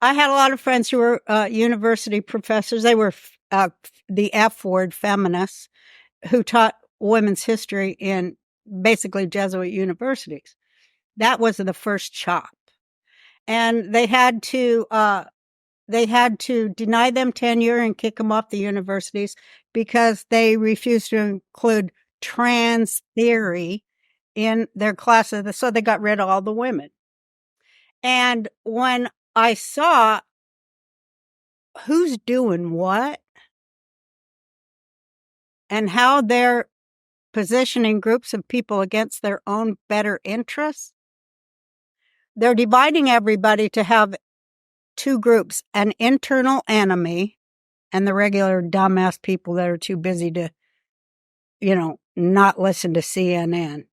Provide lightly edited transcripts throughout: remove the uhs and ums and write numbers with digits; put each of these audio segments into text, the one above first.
I had a lot of friends who were university professors. They were the F word feminists who taught women's history in basically Jesuit universities. That was the first chop. And they had to deny them tenure and kick them off the universities because they refused to include trans theory in their classes. So they got rid of all the women. And when I saw who's doing what and how they're positioning groups of people against their own better interests, they're dividing everybody to have two groups, an internal enemy and the regular dumbass people that are too busy to, not listen to CNN.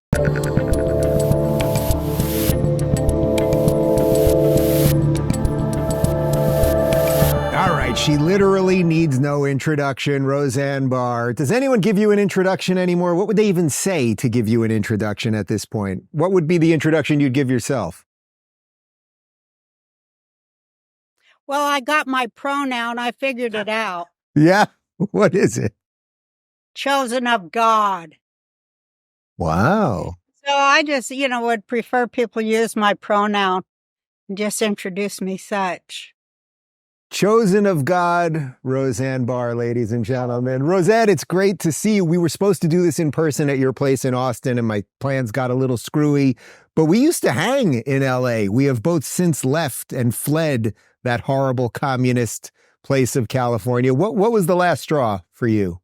All right, she literally needs no introduction, Roseanne Barr. Does anyone give you an introduction anymore? What would they even say to give you an introduction at this point? What would be the introduction you'd give yourself? Well, I got my pronoun. I figured it out. Yeah? What is it? Chosen of God. Wow. So I just, would prefer people use my pronoun and just introduce me such. Chosen of God, Roseanne Barr, ladies and gentlemen. Roseanne, it's great to see you. We were supposed to do this in person at your place in Austin, and my plans got a little screwy. But we used to hang in LA. We have both since left and fled that horrible communist place of California. What was the last straw for you?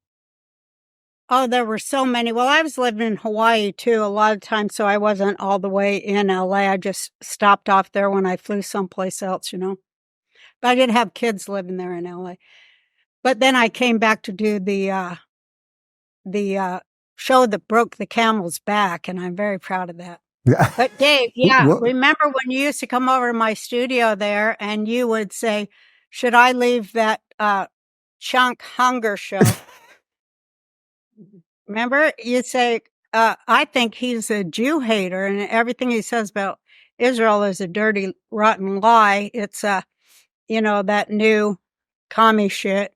Oh, there were so many. Well, I was living in Hawaii too a lot of times, so I wasn't all the way in LA. I just stopped off there when I flew someplace else, But I did have kids living there in LA. But then I came back to do the show that broke the camel's back, and I'm very proud of that. But Dave, remember when you used to come over to my studio there and you would say, should I leave that Chunk Hunger show? Remember, you'd say, I think he's a Jew hater and everything he says about Israel is a dirty, rotten lie. It's that new commie shit,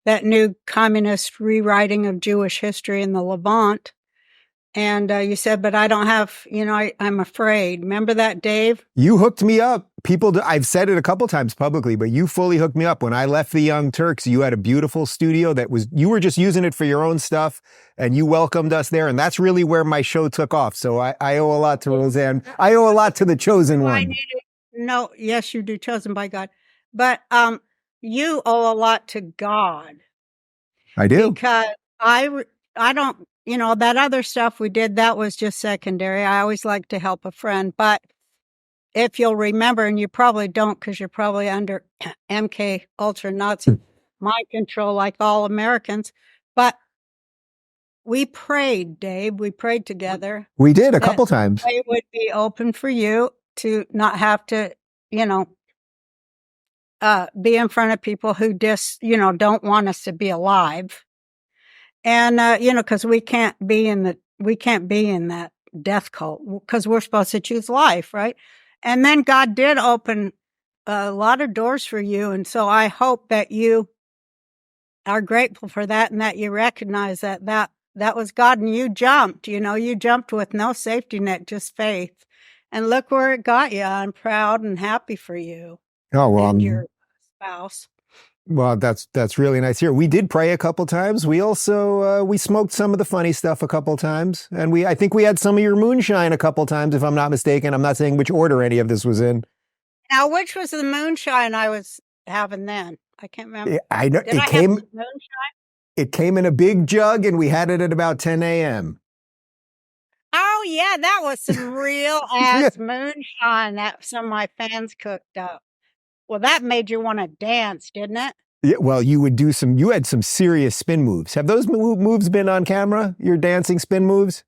that new communist rewriting of Jewish history in the Levant. And you said, but I don't have, I'm afraid. Remember that, Dave? You hooked me up. I've said it a couple times publicly, but you fully hooked me up. When I left the Young Turks, you had a beautiful studio you were just using it for your own stuff, and you welcomed us there. And that's really where my show took off. So I owe a lot to Roseanne. I owe a lot to the chosen one. No, yes, you do, chosen by God. But you owe a lot to God. I do. Because I don't, that other stuff we did, that was just secondary. I always like to help a friend. But if you'll remember, and you probably don't because you're probably under MK Ultra Nazi mind control like all Americans. But we prayed, Dave. We prayed together. We did a couple times. It would be open for you to not have to, be in front of people who just, don't want us to be alive. And, because we can't be in that death cult because we're supposed to choose life, right? And then God did open a lot of doors for you. And so I hope that you are grateful for that and that you recognize that was God and you jumped, you jumped with no safety net, just faith. And look where it got you. I'm proud and happy for you. Oh, well, and your spouse. Well, that's really nice here. We did pray a couple times. We also we smoked some of the funny stuff a couple times, and I think we had some of your moonshine a couple times, if I'm not mistaken. I'm not saying which order any of this was in. Now, which was the moonshine I was having then? I can't remember. I know Did I have moonshine? It came in a big jug, and we had it at about 10 a.m. Oh yeah, that was some real ass moonshine that some of my fans cooked up. Well, that made you want to dance, didn't it? Yeah, well, you had some serious spin moves. Have those moves been on camera? Your dancing spin moves?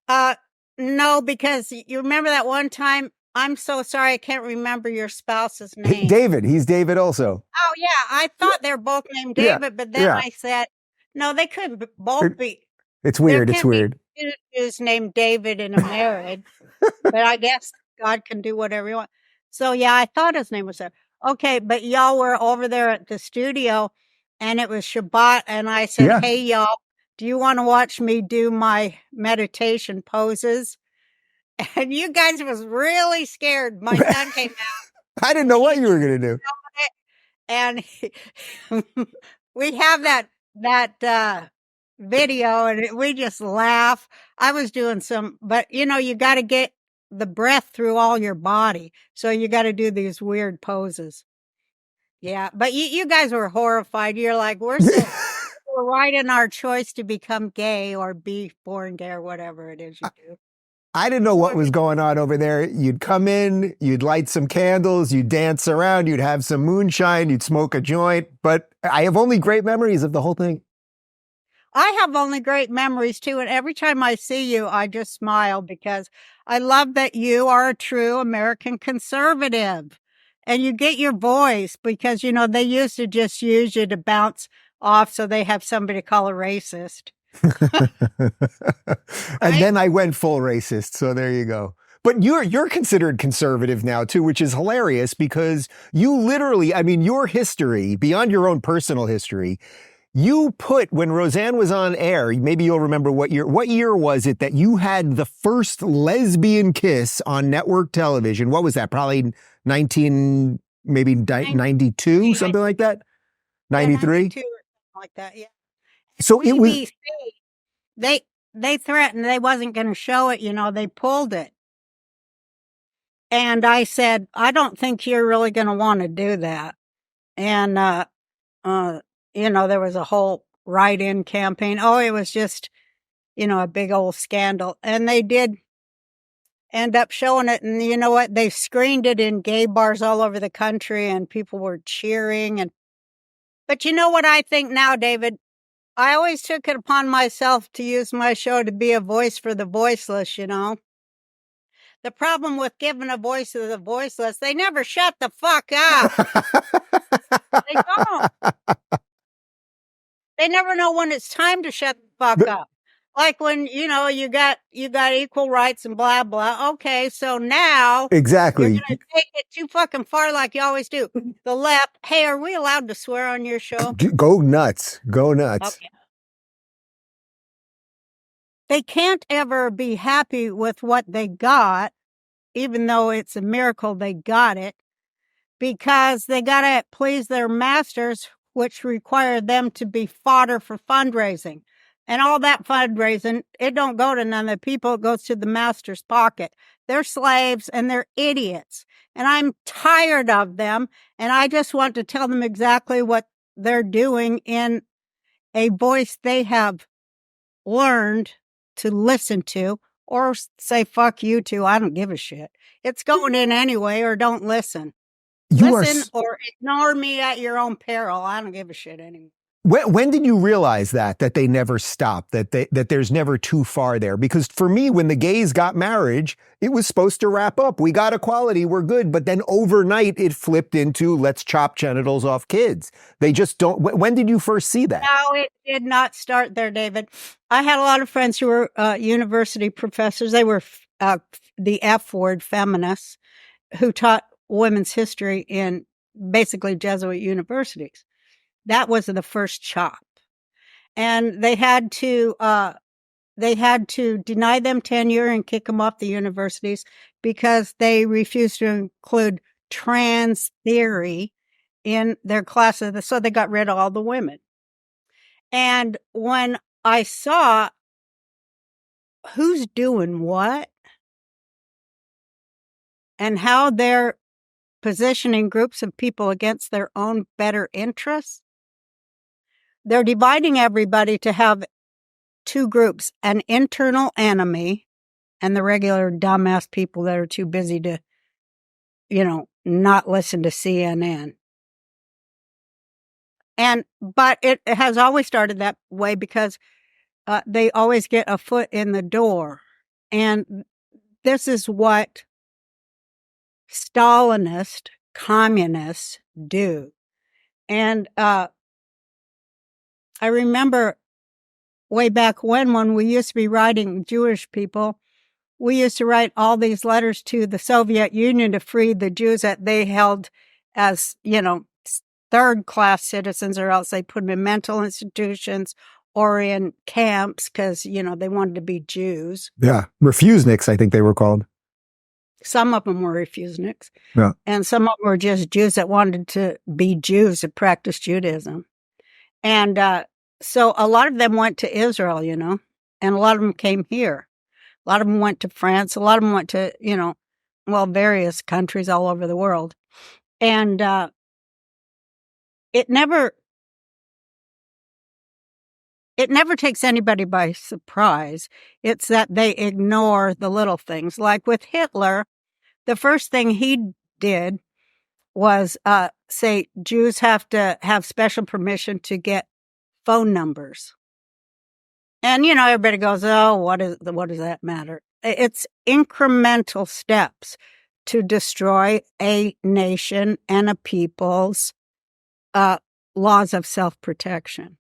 No, because you remember that one time, I'm so sorry, I can't remember your spouse's name. David, he's David also. Oh yeah, I thought they were both named David, but then I said, no, they couldn't both be. It's weird, it's weird. Is named David in a marriage, but I guess God can do whatever he wants. So yeah, I thought his name was there. Okay, but y'all were over there at the studio and it was Shabbat and I said, Yeah. "Hey y'all, do you want to watch me do my meditation poses?" And you guys was really scared. My son came out I didn't and know what he's you were going to do. and we have that video and we just laugh. I was doing some, but you got to get the breath through all your body. So you got to do these weird poses. Yeah. But you guys were horrified. You're like, we're right in our choice to become gay or be born gay or whatever it is you do. I didn't know what was going on over there. You'd come in, you'd light some candles, you'd dance around, you'd have some moonshine, you'd smoke a joint. But I have only great memories of the whole thing. I have only great memories too. And every time I see you, I just smile because I love that you are a true American conservative and you get your voice because, they used to just use you to bounce off so they have somebody to call a racist. And Right? then I went full racist. So there you go. But you're considered conservative now too, which is hilarious because you literally, I mean, your history beyond your own personal history, you put when Roseanne was on air, maybe you'll remember what year was it that you had the first lesbian kiss on network television? What was that? Probably 19, maybe 92, something like that? 93? 92 or something like that. Yeah. So it was BBC, they threatened they wasn't going to show it, they pulled it. And I said, I don't think you're really going to want to do that. And, there was a whole write-in campaign. Oh, it was just, a big old scandal. And they did end up showing it. And you know what? They screened it in gay bars all over the country and people were cheering. But you know what I think now, David? I always took it upon myself to use my show to be a voice for the voiceless, The problem with giving a voice to the voiceless, they never shut the fuck up. They don't. They never know when it's time to shut the fuck up. Like when, you got equal rights and blah, blah. Okay, so now exactly. you're going to take it too fucking far like you always do. The left. Hey, are we allowed to swear on your show? Go nuts. Go nuts. Okay. They can't ever be happy with what they got, even though it's a miracle they got it, because they got to please their masters, which require them to be fodder for fundraising. And all that fundraising, it don't go to none of the people. It goes to the master's pocket. They're slaves and they're idiots. And I'm tired of them. And I just want to tell them exactly what they're doing in a voice they have learned to listen to, or say, fuck you too. I don't give a shit. It's going in anyway, or don't listen. Listen or ignore me at your own peril. I don't give a shit anymore. When did you realize that they never stop, that there's never too far there? Because for me, when the gays got marriage, it was supposed to wrap up. We got equality, we're good. But then overnight, it flipped into let's chop genitals off kids. They just don't. When did you first see that? No, it did not start there, David. I had a lot of friends who were university professors. They were the F word feminists who taught women's history in basically Jesuit universities. That was the first chop. And they had to deny them tenure and kick them off the universities because they refused to include trans theory in their classes. So they got rid of all the women. And when I saw who's doing what and how they're positioning groups of people against their own better interests, they're dividing everybody to have two groups, an internal enemy and the regular dumbass people that are too busy to, not listen to CNN. But it has always started that way because they always get a foot in the door. And this is what Stalinist communists do. And I remember way back when we used to be writing Jewish people, we used to write all these letters to the Soviet Union to free the Jews that they held as, third-class citizens, or else they put them in mental institutions or in camps because, they wanted to be Jews. Yeah. Refuseniks, I think they were called. Some of them were refuseniks. Yeah. And some of them were just Jews that wanted to be Jews and practice Judaism. And so a lot of them went to Israel, and a lot of them came here. A lot of them went to France. A lot of them went to, various countries all over the world. And it never takes anybody by surprise. It's that they ignore the little things. Like with Hitler, the first thing he did was say Jews have to have special permission to get phone numbers. And, everybody goes, oh, what does that matter? It's incremental steps to destroy a nation and a people's laws of self-protection.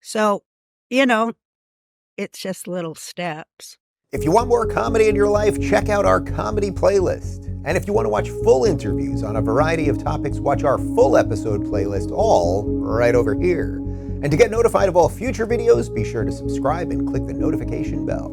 So, it's just little steps. If you want more comedy in your life, check out our comedy playlist. And if you want to watch full interviews on a variety of topics, watch our full episode playlist, all right over here. And to get notified of all future videos, be sure to subscribe and click the notification bell.